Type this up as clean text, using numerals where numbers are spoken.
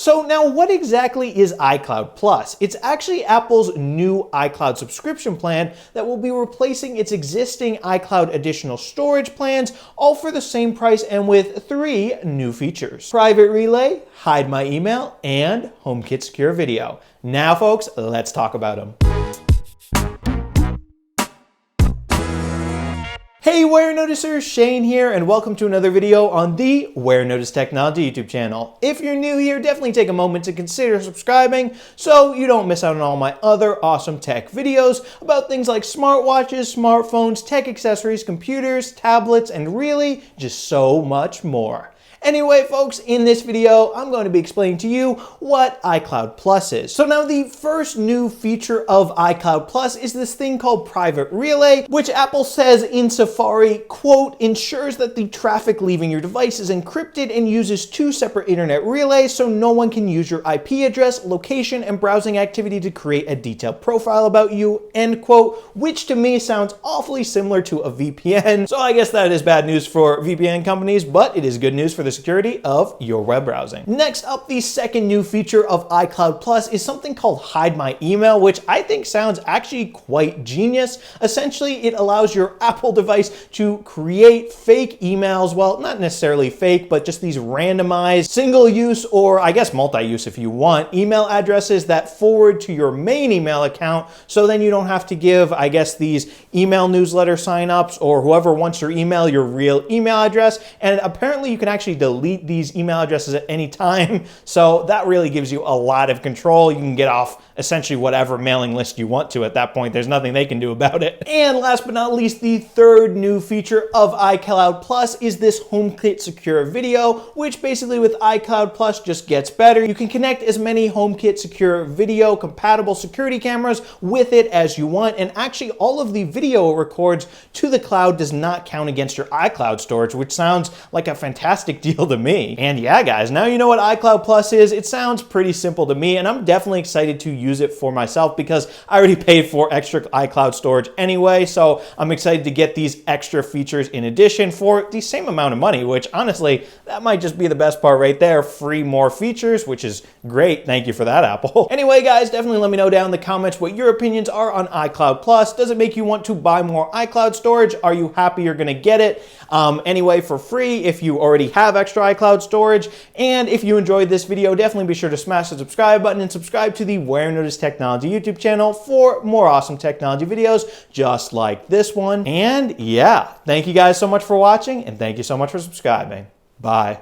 So now what exactly is iCloud Plus? It's actually Apple's new iCloud subscription plan that will be replacing its existing iCloud additional storage plans, all for the same price and with 3 new features: Private Relay, Hide My Email, and HomeKit Secure Video. Now folks, let's talk about them. Hey Wear Noticers, Shane here, and welcome to another video on the Wear Notice Technology YouTube channel. If you're new here, definitely take a moment to consider subscribing so you don't miss out on all my other awesome tech videos about things like smartwatches, smartphones, tech accessories, computers, tablets, and really just so much more. Anyway, folks, in this video, I'm going to be explaining to you what iCloud Plus is. So now the first new feature of iCloud Plus is this thing called Private Relay, which Apple says in Safari, quote, ensures that the traffic leaving your device is encrypted and uses 2 separate internet relays so no one can use your IP address, location, and browsing activity to create a detailed profile about you, end quote, which to me sounds awfully similar to a VPN. So I guess that is bad news for VPN companies, but it is good news for the security of your web browsing. Next up, the second new feature of iCloud Plus is something called Hide My Email, which I think sounds actually quite genius. Essentially, it allows your Apple device to create fake emails, well, not necessarily fake, but just these randomized single-use, or I guess multi-use if you want, email addresses that forward to your main email account, so then you don't have to give, I guess, these email newsletter signups or whoever wants your email your real email address. And apparently you can actually delete these email addresses at any time. So that really gives you a lot of control. You can get off essentially whatever mailing list you want to at that point. There's nothing they can do about it. And last but not least, the third new feature of iCloud Plus is this HomeKit Secure Video, which basically with iCloud Plus just gets better. You can connect as many HomeKit Secure Video compatible security cameras with it as you want. And actually all of the video it records to the cloud does not count against your iCloud storage, which sounds like a fantastic deal to me. And yeah, guys, now you know what iCloud Plus is. It sounds pretty simple to me, and I'm definitely excited to use it for myself because I already paid for extra iCloud storage anyway, so I'm excited to get these extra features in addition for the same amount of money, which honestly, that might just be the best part right there. Free more features, which is great. Thank you for that, Apple. Anyway, guys, definitely let me know down in the comments what your opinions are on iCloud Plus. Does it make you want to buy more iCloud storage? Are you happy you're gonna get it anyway for free if you already have extra iCloud storage? And if you enjoyed this video, definitely be sure to smash the subscribe button and subscribe to the Wear Notice Technology YouTube channel for more awesome technology videos just like this one. And yeah, thank you guys so much for watching, and thank you so much for subscribing. Bye.